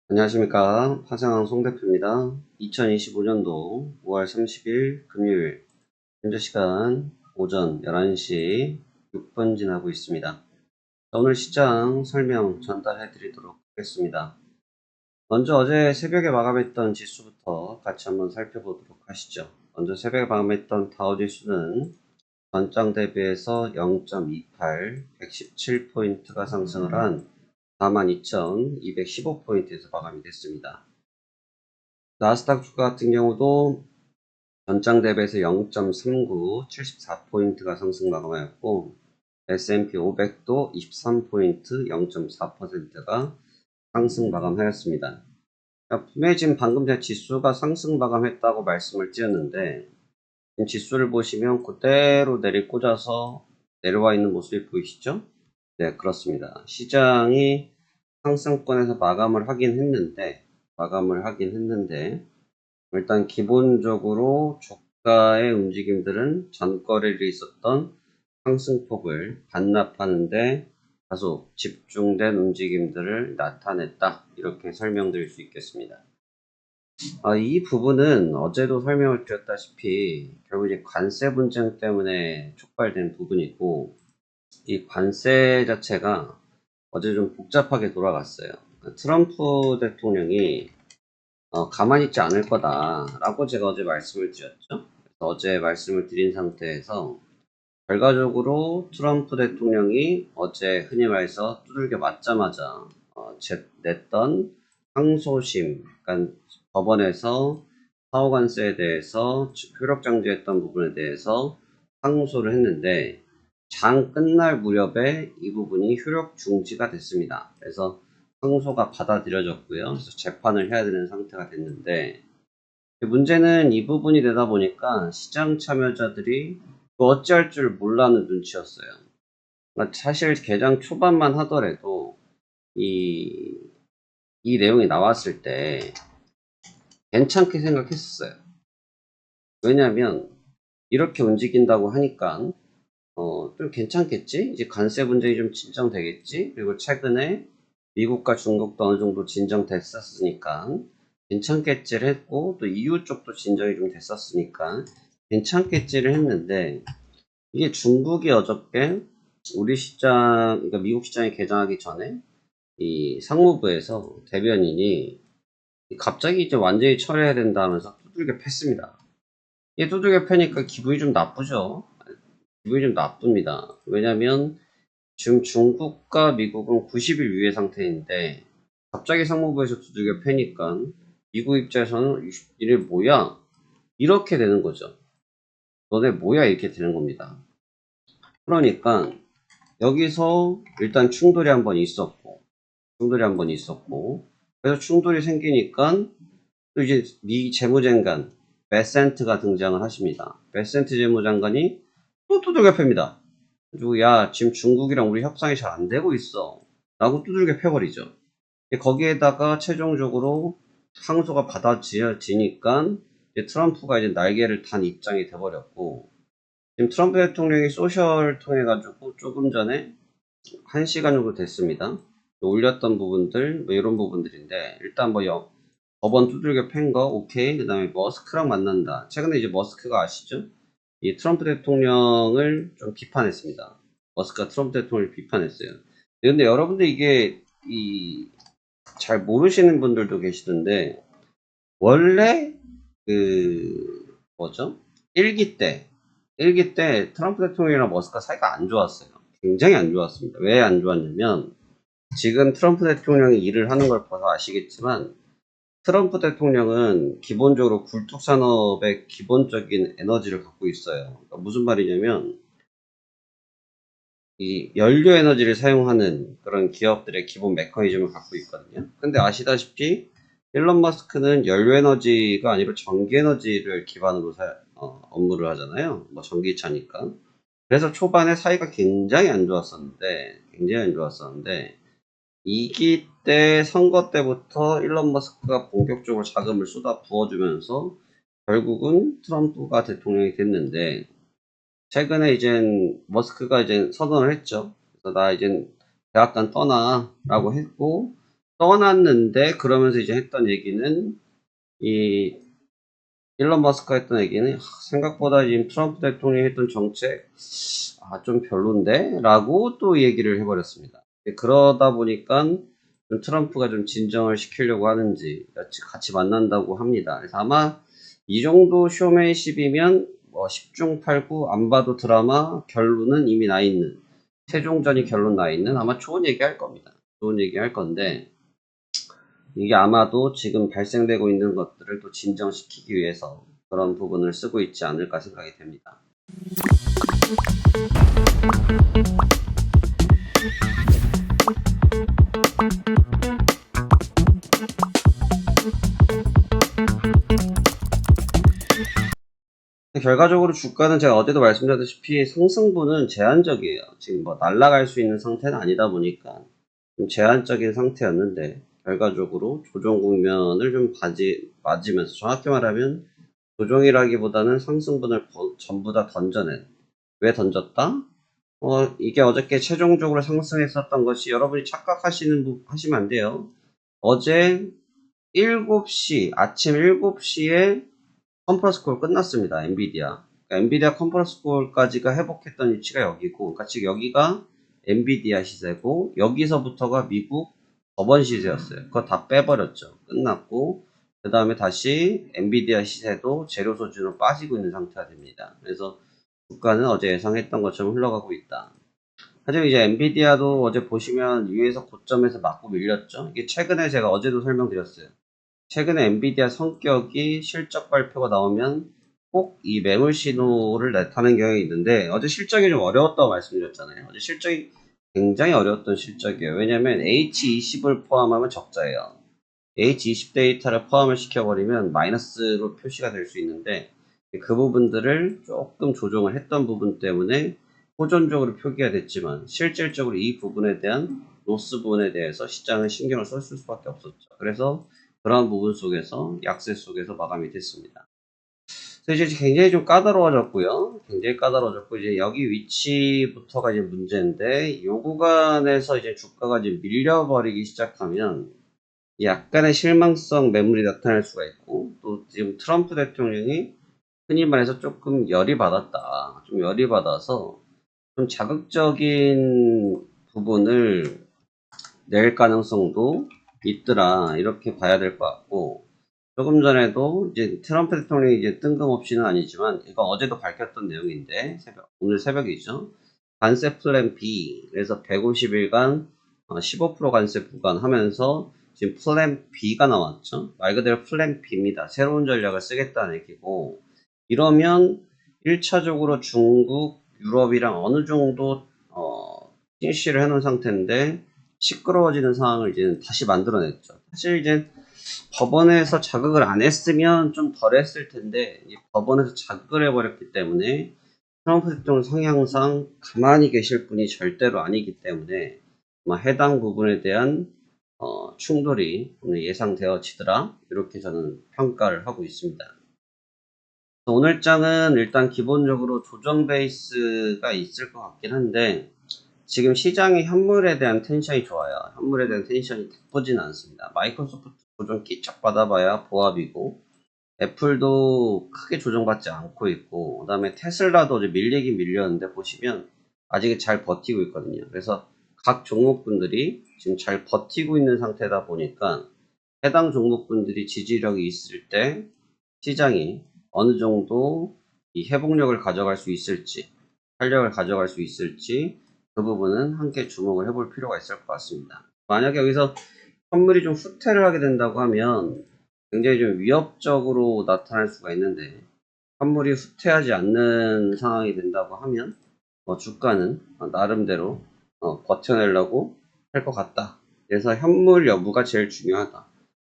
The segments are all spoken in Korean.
안녕하십니까. 화상항 송 대표입니다. 2025년도 5월 30일 금요일 현재 시간 오전 11시 6분 지나고 있습니다. 오늘 시장 설명 전달해 드리도록 하겠습니다. 먼저 어제 새벽에 마감했던 지수부터 같이 한번 살펴보도록 하시죠. 먼저 새벽에 마감했던 다우지수는 전장 대비해서 0.28, 117포인트가 상승을 한 42,215포인트에서 마감이 됐습니다. 나스닥 주가 같은 경우도 전장 대비해서 0.39, 74포인트가 상승 마감하였고, S&P 500도 23포인트, 0.4%가 상승 마감하였습니다. 분명히 지금 방금 전에 지수가 상승 마감했다고 말씀을 드렸는데, 지금 지수를 보시면 그대로 내리꽂아서 내려와 있는 모습이 보이시죠? 네, 그렇습니다. 시장이 상승권에서 마감을 하긴 했는데, 일단 기본적으로 주가의 움직임들은 전거래일이 있었던 상승폭을 반납하는데 다소 집중된 움직임들을 나타냈다. 이렇게 설명드릴 수 있겠습니다. 이 부분은 어제도 설명을 드렸다시피 결국 이제 관세 분쟁 때문에 촉발된 부분이고, 이 관세 자체가 어제 좀 복잡하게 돌아갔어요. 트럼프 대통령이 가만히 있지 않을 거다라고 제가 어제 말씀을 드렸죠. 그래서 어제 말씀을 드린 상태에서 결과적으로 트럼프 대통령이 어제 흔히 말해서 두들겨 맞자마자 냈던 항소심, 그러니까 법원에서 사후관세에 대해서 효력정지했던 부분에 대해서 항소를 했는데, 장 끝날 무렵에 이 부분이 효력 중지가 됐습니다. 그래서 항소가 받아들여졌고요. 그래서 재판을 해야 되는 상태가 됐는데, 문제는 이 부분이 되다 보니까 시장 참여자들이 어찌할 줄 몰라는 눈치였어요. 그러니까 사실 개장 초반만 하더라도 이, 이 내용이 나왔을 때 괜찮게 생각했었어요. 왜냐하면 이렇게 움직인다고 하니까 좀 괜찮겠지? 이제 관세 분쟁이 좀 진정되겠지? 그리고 최근에 미국과 중국도 어느 정도 진정됐었으니까 괜찮겠지를 했고, 또 EU 쪽도 진정이 좀 됐었으니까 괜찮겠지를 했는데, 이게 중국이 어저께 우리 시장, 그러니까 미국 시장에 개장하기 전에 이 상무부에서 대변인이 갑자기 이제 완전히 철회해야 된다 하면서 두들겨 팼습니다. 이게 두들겨 패니까 기분이 좀 나쁘죠. 기분이 좀 나쁩니다. 왜냐면 지금 중국과 미국은 90일 유예 상태인데 갑자기 상무부에서 두들겨 패니까 미국 입장에서는 이게 뭐야? 이렇게 되는 거죠. 너네 뭐야? 이렇게 되는 겁니다. 그러니까 여기서 일단 충돌이 한번 있었고, 그래서 충돌이 생기니까 또 이제 미 재무장관 베센트가 등장을 하십니다. 베센트 재무장관이 또 두들겨 팹니다. 그리고 야, 지금 중국이랑 우리 협상이 잘 안 되고 있어 라고 두들겨 패버리죠. 거기에다가 최종적으로 항소가 받아지니까 트럼프가 이제 날개를 단 입장이 돼버렸고, 지금 트럼프 대통령이 소셜 통해 가지고 조금 전에 1시간 정도 됐습니다. 올렸던 부분들 뭐 이런 부분들인데, 일단 뭐 법원 두들겨 팬 거 오케이. 그 다음에 머스크랑 만난다. 최근에 이제 머스크가 아시죠? 이 트럼프 대통령을 좀 비판했습니다. 머스크가 트럼프 대통령을 비판했어요. 근데 여러분들 이게 잘 모르시는 분들도 계시던데, 원래 뭐죠? 1기 때 트럼프 대통령이랑 머스크가 사이가 안 좋았어요. 굉장히 안 좋았습니다. 왜 안 좋았냐면, 지금 트럼프 대통령이 일을 하는 걸 봐서 아시겠지만, 트럼프 대통령은 기본적으로 굴뚝산업의 기본적인 에너지를 갖고 있어요. 그러니까 무슨 말이냐면, 이 연료 에너지를 사용하는 그런 기업들의 기본 메커니즘을 갖고 있거든요. 근데 아시다시피 일론 머스크는 연료 에너지가 아니라 전기 에너지를 기반으로 업무를 하잖아요. 뭐 전기차니까. 그래서 초반에 사이가 굉장히 안 좋았었는데 2기 때 선거 때부터 일론 머스크가 본격적으로 자금을 쏟아 부어주면서 결국은 트럼프가 대통령이 됐는데, 최근에 이젠 머스크가 이제 선언을 했죠. 그래서 나 이젠 대학간 떠나라고 했고, 떠났는데 그러면서 이제 했던 얘기는 이 일론 머스크가 했던 얘기는 생각보다 지금 트럼프 대통령이 했던 정책 좀 별론데? 라고 또 얘기를 해버렸습니다. 그러다 보니까 좀 트럼프가 좀 진정을 시키려고 하는지 같이 만난다고 합니다. 그래서 아마 이 정도 쇼맨십이면 뭐 10중 8구 안 봐도 드라마 결론은 이미 나 있는, 최종전이 결론 나 있는 아마 좋은 얘기 할 겁니다. 좋은 얘기 할 건데 이게 아마도 지금 발생되고 있는 것들을 또 진정시키기 위해서 그런 부분을 쓰고 있지 않을까 생각이 됩니다. 결과적으로 주가는 제가 어제도 말씀드렸다시피 상승분은 제한적이에요. 지금 뭐 날아갈 수 있는 상태는 아니다 보니까 좀 제한적인 상태였는데 결과적으로 조정 국면을 좀 맞으면서, 정확히 말하면 조정이라기보다는 상승분을 전부 다 던져낸. 왜 던졌다? 이게 어저께 최종적으로 상승했었던 것이 여러분이 하시면 안 돼요. 어제 7시, 아침 7시에 컨퍼런스 콜 끝났습니다. 엔비디아. 그러니까 엔비디아 컨퍼런스 콜까지가 회복했던 위치가 여기고, 그러니까 즉 여기가 엔비디아 시세고, 여기서부터가 미국 법원 시세였어요. 그거 다 빼버렸죠. 끝났고, 그 다음에 다시 엔비디아 시세도 재료 소진으로 빠지고 있는 상태가 됩니다. 그래서 주가는 어제 예상했던 것처럼 흘러가고 있다. 하지만 이제 엔비디아도 어제 보시면 위에서 고점에서 맞고 밀렸죠. 이게 최근에 제가 어제도 설명드렸어요. 최근에 엔비디아 성격이 실적 발표가 나오면 꼭 이 매물 신호를 나타내는 경향이 있는데 어제 실적이 좀 어려웠다고 말씀드렸잖아요. 어제 실적이 굉장히 어려웠던 실적이에요. 왜냐면 H20을 포함하면 적자예요. H20 데이터를 포함을 시켜버리면 마이너스로 표시가 될 수 있는데 그 부분들을 조금 조정을 했던 부분 때문에 호전적으로 표기가 됐지만 실질적으로 이 부분에 대한 로스 부분에 대해서 시장은 신경을 썼을 수밖에 없었죠. 그래서 그런 부분 속에서 약세 속에서 마감이 됐습니다. 그래서 이제 굉장히 좀 까다로워졌고요. 굉장히 까다로워졌고 이제 여기 위치부터가 이제 문제인데 이 구간에서 이제 주가가 이제 밀려버리기 시작하면 약간의 실망성 매물이 나타날 수가 있고 또 지금 트럼프 대통령이 흔히 말해서 조금 열이 받았다. 좀 열이 받아서 좀 자극적인 부분을 낼 가능성도 있더라. 이렇게 봐야 될 것 같고 조금 전에도 이제 트럼프 대통령이 이제 뜬금없이는 아니지만 이거 어제도 밝혔던 내용인데 오늘 새벽이죠. 관세 플랜 B 그래서 150일간 15% 관세 부과하면서 지금 플랜 B가 나왔죠. 말 그대로 플랜 B입니다. 새로운 전략을 쓰겠다는 얘기고 이러면 1차적으로 중국, 유럽이랑 어느 정도 실시를 해놓은 상태인데 시끄러워지는 상황을 이제 다시 만들어냈죠. 사실 이제 법원에서 자극을 안 했으면 좀 덜 했을 텐데 법원에서 자극을 해버렸기 때문에 트럼프 대통령 성향상 가만히 계실 분이 절대로 아니기 때문에 해당 부분에 대한 충돌이 오늘 예상되어지더라. 이렇게 저는 평가를 하고 있습니다. 오늘 장은 일단 기본적으로 조정 베이스가 있을 것 같긴 한데 지금 시장의 현물에 대한 텐션이 좋아요. 현물에 대한 텐션이 나쁘진 않습니다. 마이크로소프트 조정 끼쩍 받아봐야 보합이고 애플도 크게 조정받지 않고 있고 그 다음에 테슬라도 이제 밀리긴 밀렸는데 보시면 아직 잘 버티고 있거든요. 그래서 각 종목분들이 지금 잘 버티고 있는 상태다 보니까 해당 종목분들이 지지력이 있을 때 시장이 어느 정도 이 회복력을 가져갈 수 있을지 탄력을 가져갈 수 있을지 그 부분은 함께 주목을 해볼 필요가 있을 것 같습니다. 만약에 여기서 선물이 좀 후퇴를 하게 된다고 하면 굉장히 좀 위협적으로 나타날 수가 있는데 선물이 후퇴하지 않는 상황이 된다고 하면 주가는 나름대로 버텨내려고 할 것 같다. 그래서 현물 여부가 제일 중요하다.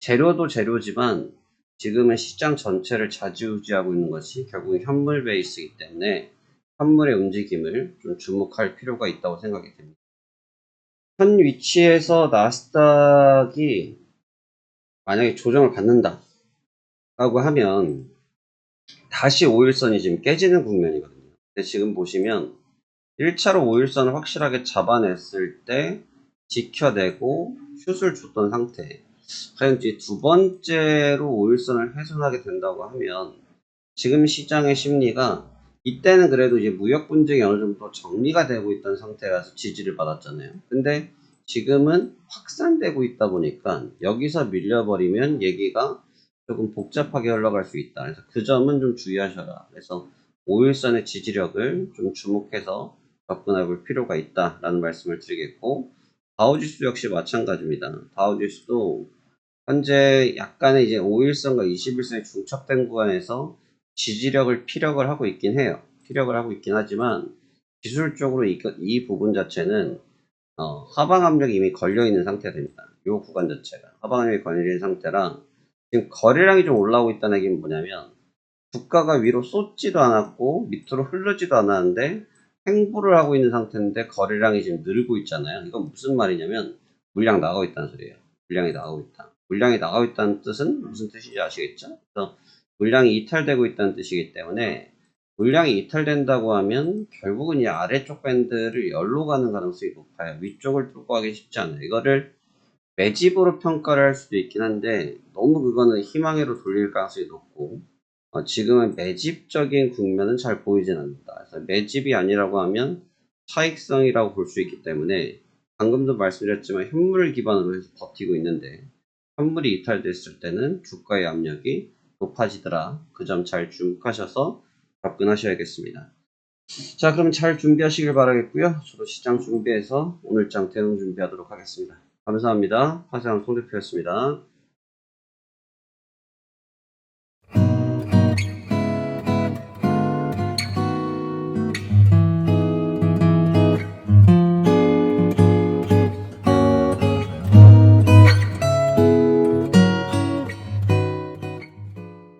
재료도 재료지만 지금은 시장 전체를 좌지우지하고 있는 것이 결국 현물 베이스이기 때문에 현물의 움직임을 좀 주목할 필요가 있다고 생각이 됩니다. 현 위치에서 나스닥이 만약에 조정을 받는다 라고 하면 다시 5일선이 지금 깨지는 국면이거든요. 근데 지금 보시면 1차로 5일선을 확실하게 잡아냈을 때 지켜내고 슛을 줬던 상태. 과연 이제 두 번째로 5일선을 훼손하게 된다고 하면 지금 시장의 심리가 이때는 그래도 이제 무역 분쟁이 어느 정도 정리가 되고 있던 상태라서 지지를 받았잖아요. 근데 지금은 확산되고 있다 보니까 여기서 밀려버리면 얘기가 조금 복잡하게 흘러갈 수 있다. 그래서 그 점은 좀 주의하셔라. 그래서 5일선의 지지력을 좀 주목해서 접근해 볼 필요가 있다라는 말씀을 드리겠고, 다우지수 역시 마찬가지입니다. 다우지수도 현재 약간의 이제 5일선과 21선의 중첩된 구간에서 지지력을 피력을 하고 있긴 해요. 피력을 하고 있긴 하지만 기술적으로 이 부분 자체는 하방 압력이 이미 걸려 있는 상태가 됩니다. 이 구간 자체가 하방 압력이 걸려 있는 상태라 지금 거래량이 좀 올라오고 있다는 얘기는 뭐냐면 주가가 위로 쏟지도 않았고 밑으로 흐르지도 않았는데 횡보를 하고 있는 상태인데 거래량이 지금 늘고 있잖아요. 이건 무슨 말이냐면 물량 나가고 있다는 소리예요. 물량이 나가고 있다. 물량이 나가고 있다는 뜻은 무슨 뜻인지 아시겠죠? 그래서 물량이 이탈되고 있다는 뜻이기 때문에 물량이 이탈된다고 하면 결국은 이 아래쪽 밴드를 열로 가는 가능성이 높아요. 위쪽을 뚫고 가기 쉽지 않아요. 이거를 매집으로 평가를 할 수도 있긴 한데 너무 그거는 희망으로 돌릴 가능성이 높고 지금은 매집적인 국면은 잘 보이진 않는다. 그래서 매집이 아니라고 하면 차익성이라고 볼 수 있기 때문에 방금도 말씀드렸지만 현물 기반으로 해서 버티고 있는데 현물이 이탈됐을 때는 주가의 압력이 높아지더라. 그 점 잘 주목하셔서 접근하셔야겠습니다. 자, 그럼 잘 준비하시길 바라겠고요. 저도 시장 준비해서 오늘장 대응 준비하도록 하겠습니다. 감사합니다. 화세영 송 대표였습니다.